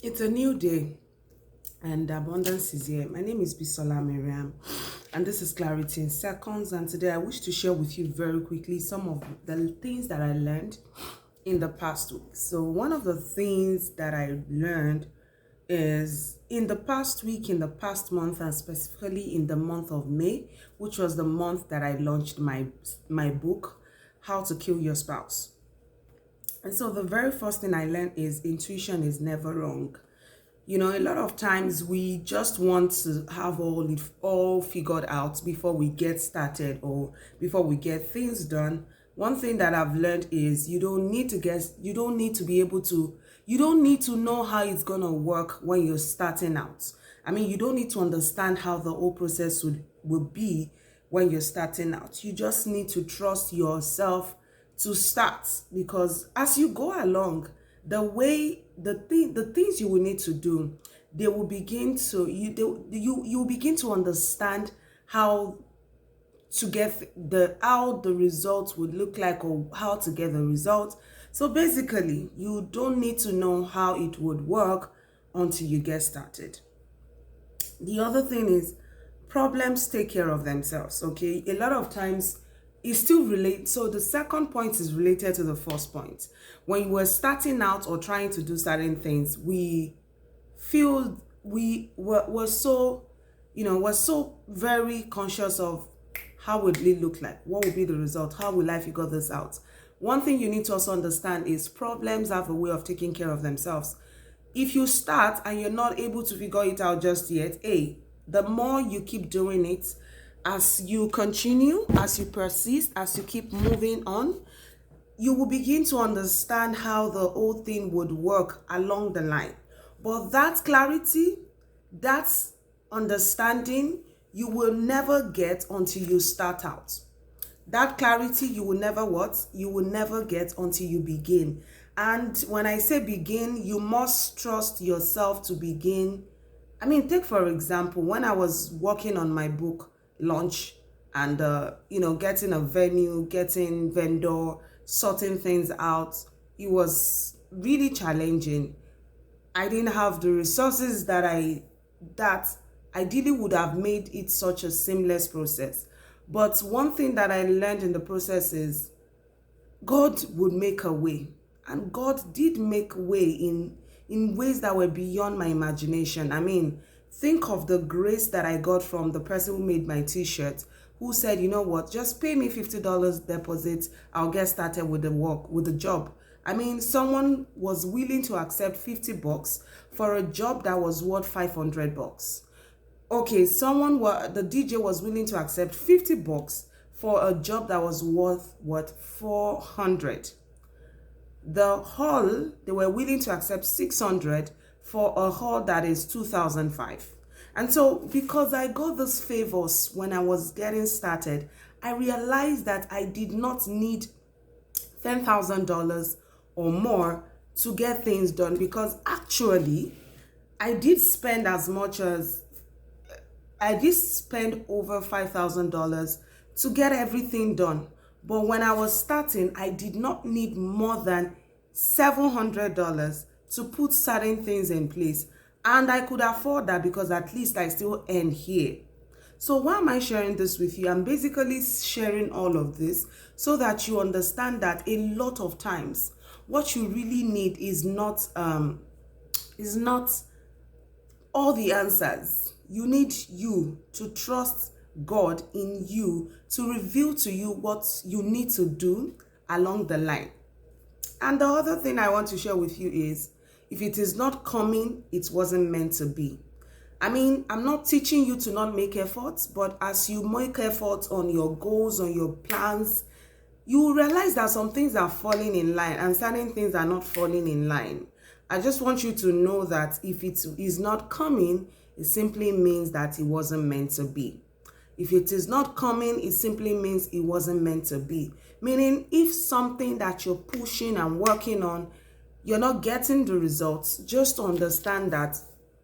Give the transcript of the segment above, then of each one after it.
It's a new day and abundance is here. My name is Bisola Miriam and this is Clarity in Seconds. And today I wish to share with you very quickly some of the things that I learned in the past week. So one of the things that I learned is in the past week, in the past month, and specifically in the month of May, which was the month that I launched my book, How to Kill Your Spouse. And so the very first thing I learned is intuition is never wrong. You know, a lot of times we just want to have all figured out before we get started or before we get things done. One thing that I've learned is you don't need to be able to, you don't need to know how it's going to work when you're starting out. I mean, you don't need to understand how the whole process will be when you're starting out. You just need to trust yourself to start, because as you go along, the things you will need to do, they will begin to you will begin to understand how to get how the results would look like, or how to get the result. So basically, you don't need to know how it would work until you get started. The other thing is problems take care of themselves. Okay, a lot of times it still relates. So the second point is related to the first point. When we're starting out or trying to do certain things, we feel we're so, we're so very conscious of how would it look like, what will be the result, how will I figure this out. One thing you need to also understand is problems have a way of taking care of themselves. If you start and you're not able to figure it out just yet, the more you keep doing it, as you continue, as you persist, as you keep moving on, you will begin to understand how the whole thing would work along the line. But that clarity, that understanding, you will never get until you start out. That clarity you will never what? You will never get until you begin. And when I say begin, you must trust yourself to begin. I mean, take for example, when I was working on my book launch and, getting a venue, getting vendor, sorting things out, it was really challenging. I didn't have the resources that ideally would have made it such a seamless process. But one thing that I learned in the process is God would make a way. And God did make way in ways that were beyond my imagination. I mean, think of the grace that I got from the person who made my t-shirt, who said, you know what, just pay me $50 deposit. I'll get started with the job. I mean, someone was willing to accept $50 for a job that was worth $500. Okay, the DJ was willing to accept $50 for a job that was worth what, 400. The hall, they were willing to accept 600 for a hall that is 2005. And so because I got those favors when I was getting started, I realized that I did not need $10,000 or more to get things done, because actually I did spend over $5,000 to get everything done. But when I was starting, I did not need more than $700 to put certain things in place. And I could afford that because at least I still earn here. So why am I sharing this with you? I'm basically sharing all of this so that you understand that a lot of times what you really need is not all the answers. You need you to trust God in you to reveal to you what you need to do along the line. And the other thing I want to share with you is, if it is not coming, it wasn't meant to be. I mean, I'm not teaching you to not make efforts, but as you make efforts on your goals, on your plans, you will realize that some things are falling in line and certain things are not falling in line. I just want you to know that if it is not coming, it simply means that it wasn't meant to be. If it is not coming, it simply means it wasn't meant to be. Meaning, if something that you're pushing and working on, you're not getting the results, just understand that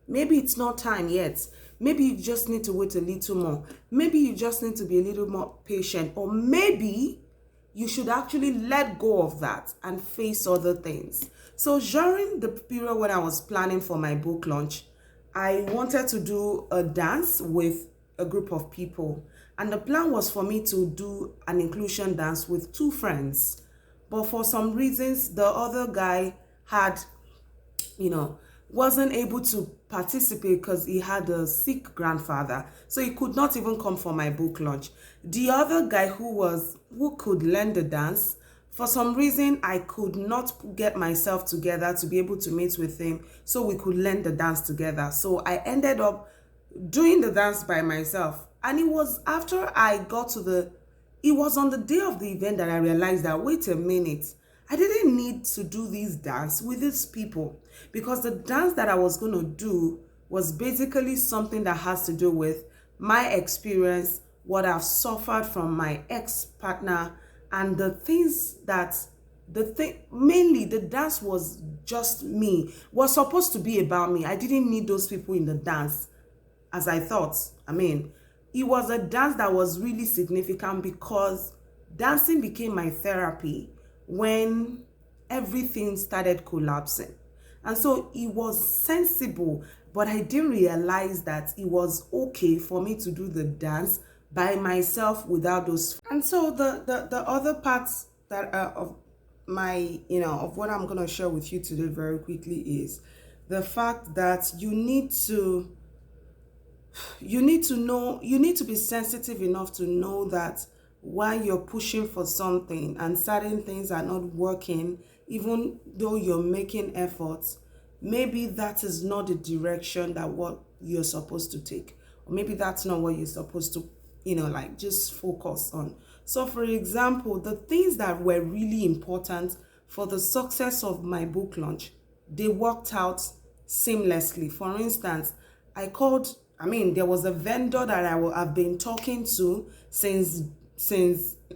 maybe it's not time yet. Maybe you just need to wait a little more. Maybe you just need to be a little more patient. Or maybe you should actually let go of that and face other things. So during the period when I was planning for my book launch, I wanted to do a dance with a group of people. And the plan was for me to do an inclusion dance with two friends. But for some reasons, the other guy had, wasn't able to participate because he had a sick grandfather. So he could not even come for my book launch. The other guy who could learn the dance, for some reason, I could not get myself together to be able to meet with him so we could learn the dance together. So I ended up doing the dance by myself. And it was after I got to it was on the day of the event that I realized that, wait a minute, I didn't need to do this dance with these people, because the dance that I was going to do was basically something that has to do with my experience, what I've suffered from my ex-partner, and mainly the dance was just me, was supposed to be about me. I didn't need those people in the dance as I thought. It was a dance that was really significant because dancing became my therapy when everything started collapsing. And so it was sensible, but I didn't realize that it was okay for me to do the dance by myself without those. And so the other parts that of my, of what I'm going to share with you today very quickly is the fact that you need to be sensitive enough to know that while you're pushing for something and certain things are not working, even though you're making efforts, maybe that is not the direction that what you're supposed to take, or maybe that's not what you're supposed to just focus on. So for example, the things that were really important for the success of my book launch, they worked out seamlessly. For instance, there was a vendor that I've been talking to since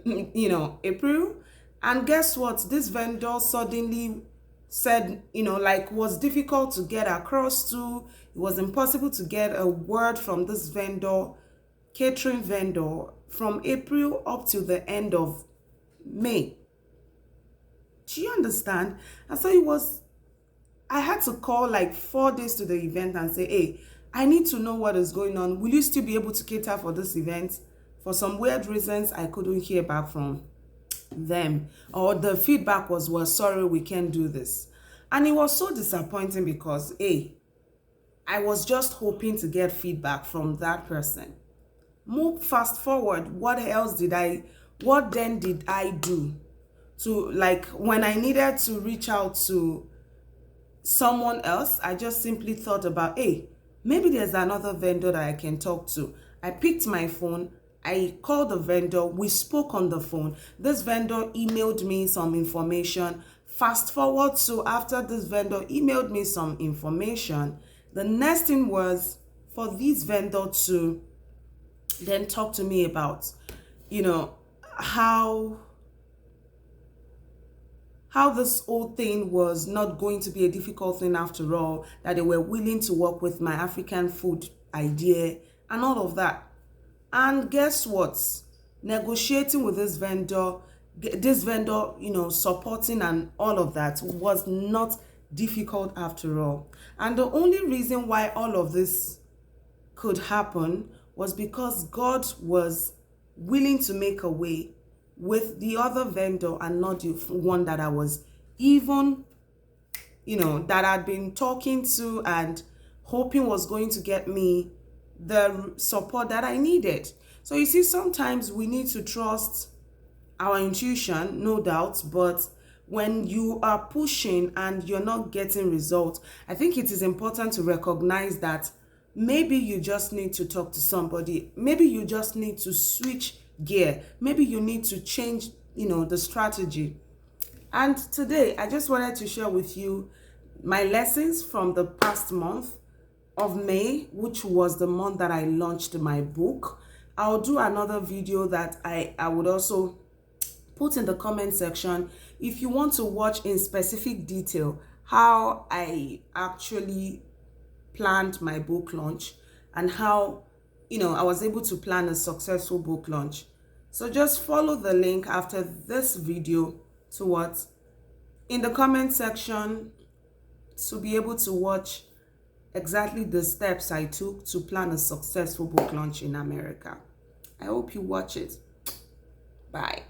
April. And guess what? This vendor suddenly said, was difficult to get across to. It was impossible to get a word from this catering vendor, from April up to the end of May. Do you understand? And so I had to call like 4 days to the event and say, hey, I need to know what is going on. Will you still be able to cater for this event? For some weird reasons, I couldn't hear back from them. Or the feedback was, well, sorry, we can't do this. And it was so disappointing because, I was just hoping to get feedback from that person. Move fast forward, what then did I do to, when I needed to reach out to someone else? I just simply thought about, maybe there's another vendor that I can talk to. I picked my phone, I called the vendor, we spoke on the phone. This vendor emailed me some information. Fast forward to after this vendor emailed me some information, the next thing was for this vendor to then talk to me about, how this whole thing was not going to be a difficult thing after all, that they were willing to work with my African food idea and all of that. And guess what? Negotiating with this vendor, supporting and all of that was not difficult after all. And the only reason why all of this could happen was because God was willing to make a way with the other vendor and not the one that I was even, that I'd been talking to and hoping was going to get me the support that I needed. So you see, sometimes we need to trust our intuition, no doubt, but when you are pushing and you're not getting results, I think it is important to recognize that maybe you just need to talk to somebody. Maybe you just need to switch gear. Maybe you need to change, the strategy. And today, I just wanted to share with you my lessons from the past month of May, which was the month that I launched my book. I'll do another video that I would also put in the comment section if you want to watch in specific detail how I actually planned my book launch and how I was able to plan a successful book launch. So just follow the link after this video to in the comment section to be able to watch exactly the steps I took to plan a successful book launch in America. I hope you watch it. Bye.